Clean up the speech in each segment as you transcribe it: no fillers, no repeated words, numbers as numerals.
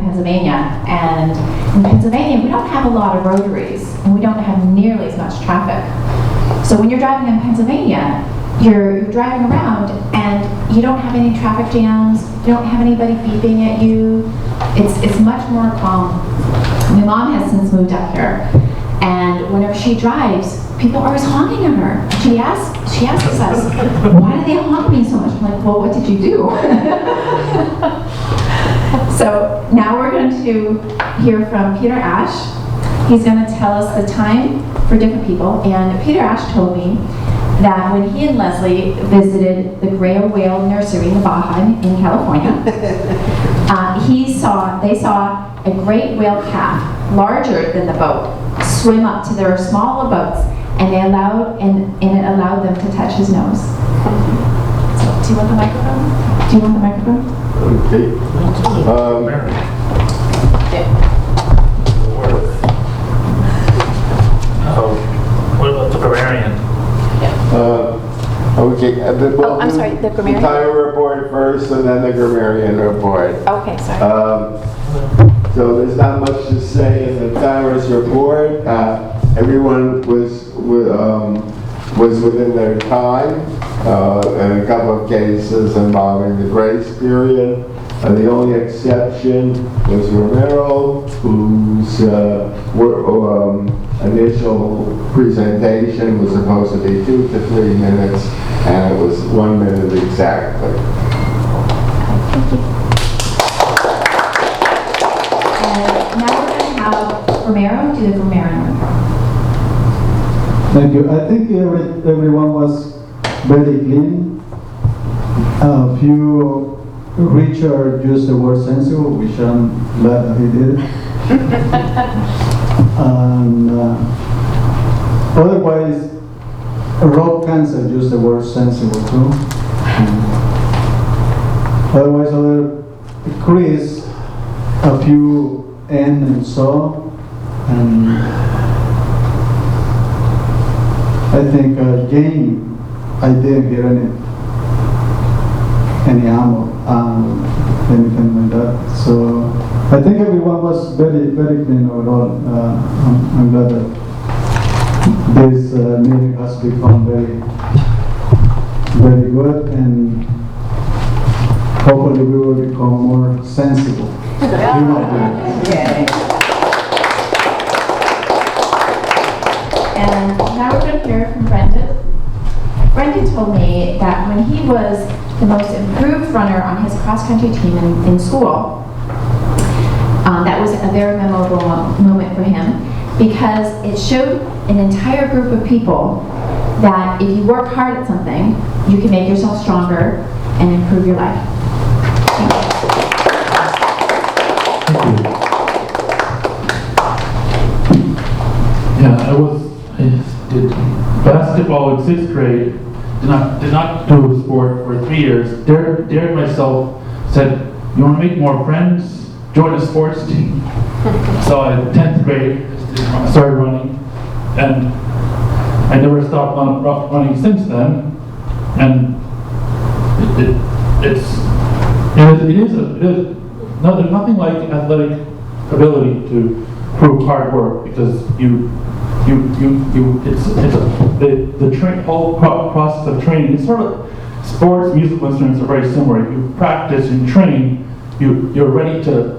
Pennsylvania, and in Pennsylvania we don't have a lot of rotaries, and we don't have nearly as much traffic. So when you're driving in Pennsylvania, you're driving around and you don't have any traffic jams, you don't have anybody beeping at you. It's much more calm. My mom has since moved up here, and whenever she drives, people are always honking at her. She asks us, why do they honk me so much? I'm like, well, what did you do? So now we're going to hear from Peter Ash. He's going to tell us the time for different people. And Peter Ash told me that when he and Leslie visited the Gray Whale Nursery in Baja in California, they saw a great whale calf, larger than the boat, swim up to their smaller boats, and it allowed them to touch his nose. So, do you want the microphone? Okay. What about the grammarian? Okay. I'm sorry, the grammarian? The time report first, and then the grammarian report. Okay, sorry. So there's not much to say in the timer's report. Everyone was within their time, and a couple of cases involving the grace period. The only exception was Ramiro, whose initial presentation was supposed to be 2 to 3 minutes, and it was 1 minute exactly. And now we're going to have Ramiro do the grammarian report. Thank you. I think everyone was very clean. A few Richard used the word sensible, which I'm glad that he did. And otherwise, Rob Cancer used the word sensible too. Otherwise, Chris, a few N and so, and I think Jane, I didn't hear any ammo, anything like that. So I think everyone was very, very clean overall. I'm glad that this meeting has become very, very good, and hopefully we will become more sensible. And now we're going to hear from Brendan. Brendan told me that when he was the most improved runner on his cross-country team in school, that was a very memorable moment for him, because it showed an entire group of people that if you work hard at something, you can make yourself stronger and improve your life. Thank you. Yeah, I did basketball in 6th grade. Did not do sport for 3 years. Dared myself. Said, "You want to make more friends? Join a sports team." So in 10th grade, I started running, and I never stopped running since then. And there's nothing like athletic ability to prove hard work, because the whole process of training. It's sort of, sports, musical instruments are very similar. You practice and train, you're ready to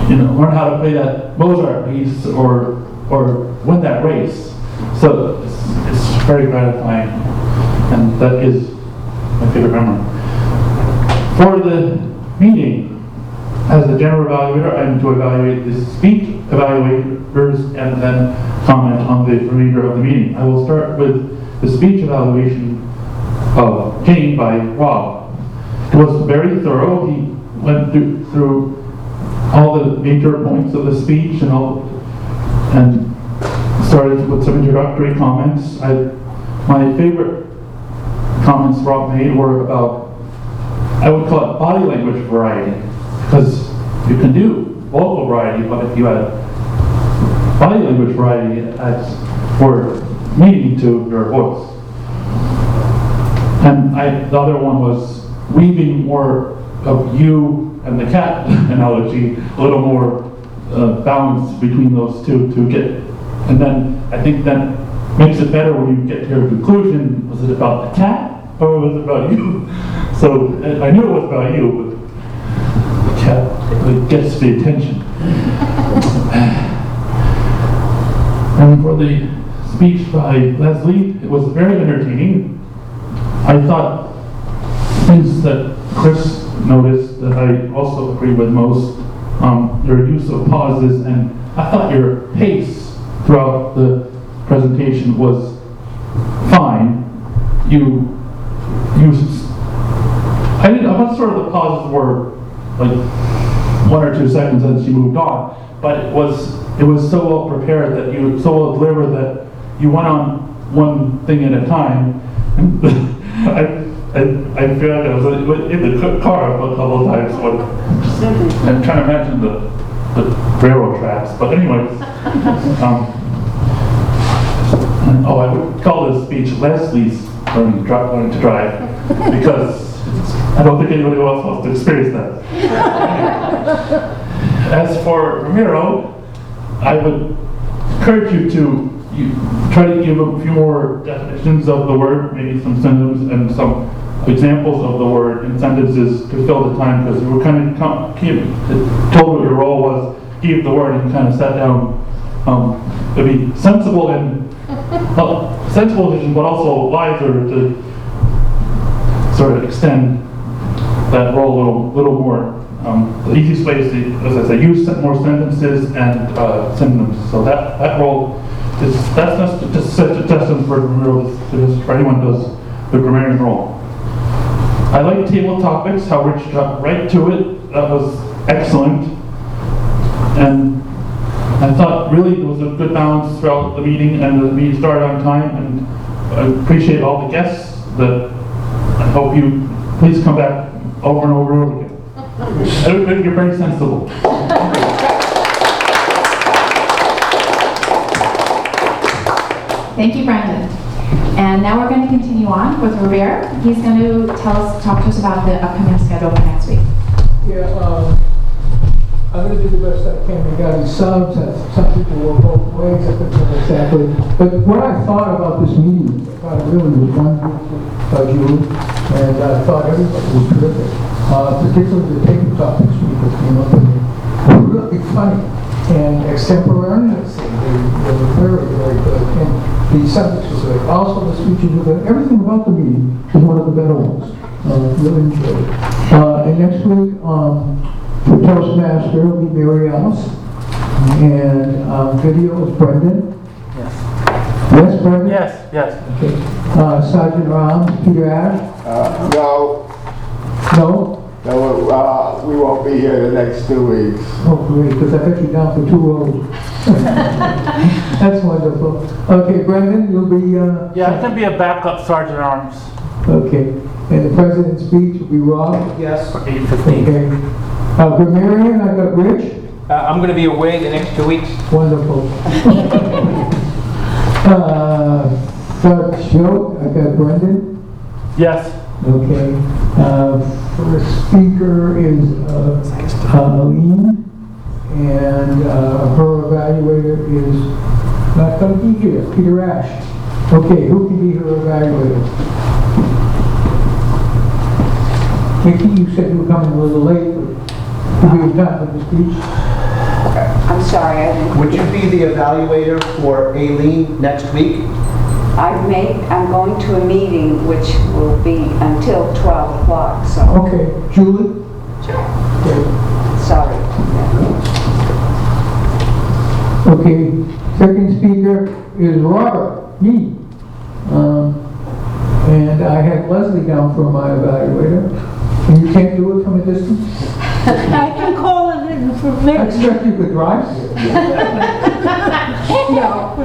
learn how to play that Mozart piece or win that race. So it's very gratifying, and that is my favorite memory. For the meeting, as a general evaluator, I'm to evaluate the speech evaluators and then comment on the remainder of the meeting. I will start with the speech evaluation of Jane by Rob. It was very thorough. He went through all the major points of the speech and started with some introductory comments. My favorite comments Rob made were about, I would call it body language variety, because you can do vocal variety, but if you had body language variety, it adds more meaning to your voice. And the other one was weaving more of you and the cat analogy a little more balance between those two to get, and then I think that makes it better when you get to your conclusion. Was it about the cat or was it about you? So I knew it was about you, but the cat gets the attention. And for the speech by Leslie, it was very entertaining. I thought things that Chris noticed that I also agree with most, your use of pauses, and I thought your pace throughout the presentation was fine. I'm not sure the pauses were like 1 or 2 seconds and she moved on, but it was so well prepared that you so well delivered that you went on one thing at a time. I feel like I was in the car a couple of times. I'm trying to imagine the railroad tracks, but anyways. I would call this speech Leslie's learning to drive, because I don't think anybody else wants to experience that. As for Ramiro, I would encourage you to try to give a few more definitions of the word, maybe some synonyms and some examples of the word. Incentives is to fill the time, because you were kind of told what your role was, gave the word, and kind of sat down to be sensible and sensible vision, but also wiser to sort of extend that role a little more. The easiest way is to, as I say, use more sentences and synonyms. So that role that's just such a testament for Ramiro, for anyone who does the grammarian role. I like table topics, how Rich got right to it. That was excellent. And I thought really there was a good balance throughout the meeting, and the meeting started on time, and I appreciate all the guests. That I hope you please come back over and over and over again. I think you're very sensible. Thank you, Brendan. And now we're going to continue on with Ramiro. He's going to talk to us about the upcoming schedule for next week. Yeah, I'm going to do the best I can regarding subs. Some people will both ways, I think not exactly. But what I thought about this meeting, I thought it really was wonderful, Julie, and I thought everybody was terrific. Particularly the tabletop this week that came up with me. They were really funny and extemporaneous. They were very, very good. And the subjects were good. Also, the speeches were good. Everything about the meeting was one of the better ones. Really enjoyed it. And next week, the Toastmaster will be Mary Alice. And video is Brendan. Yes. Yes, Brendan? Yes, yes. Okay. Sergeant Rams, Peter Ash? No. No? No, we won't be here the next 2 weeks. Oh, great, because I bet you down for 2 rows. That's wonderful. Okay, Brendan, you'll be... Yeah, I can be a backup sergeant at arms. Okay. And the president's speech will be Rob? Yes. For 8:15. Okay. Grammarian, I got Rich? I'm going to be away the next 2 weeks. Wonderful. Joe, I got Brendan? Yes. Okay. First speaker is Aline, and her evaluator is not going to be here, Peter Ash. Okay, who can be her evaluator? Mickey, you said you were coming a little late, but do we have time for the speech? I'm sorry, I didn't. Would you be the evaluator for Aileen next week? I'm going to a meeting which will be until 12 o'clock, so. Okay, Julie? Sure. Okay. Sorry. Okay, second speaker is Robert, me. And I have Leslie down for my evaluator. And you can't do it from a distance? I can call it in for I me. expect you could drive here. No.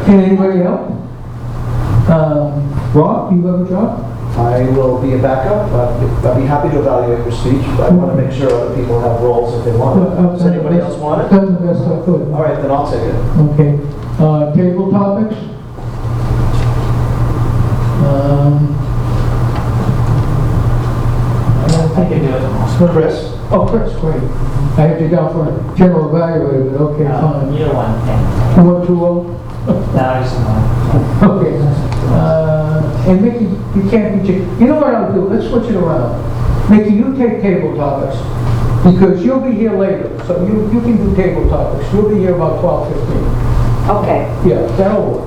And anybody else? Rob, do you have a job? I will be a backup. I'd be happy to evaluate your speech, but I want to make sure other people have roles if they want it. Does anybody else want it? Done the best I could. All right, then I'll take it. Okay. Table topics? I don't I can do it tomorrow. Chris? Oh, Chris, great. I have you down for a general evaluator, but okay, fine. Either one, okay. You want 2-0? No, just one. Okay. And Mickey, you can't be, you know what I'll do? Let's switch it around. Mickey, you take table topics, because you'll be here later, so you can do table topics. You'll be here about 12:15. Okay. Yeah, that'll work.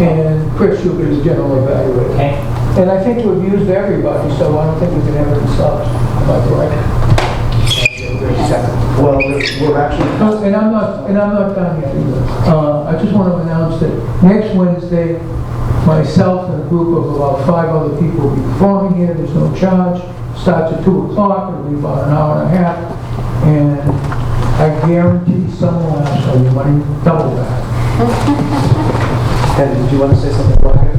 And Chris, you'll be the general evaluator. Okay. And I think we've used everybody, so I don't think we can have any subs. Am I correct? Well, we're actually, And I'm not done yet either. I just want to announce that next Wednesday, myself and a group of about 5 other people will be performing here. There's no charge. Starts at 2 o'clock. It'll be about an hour and a half. And I guarantee someone will ask for your money double that. and do you want to say something, Brian?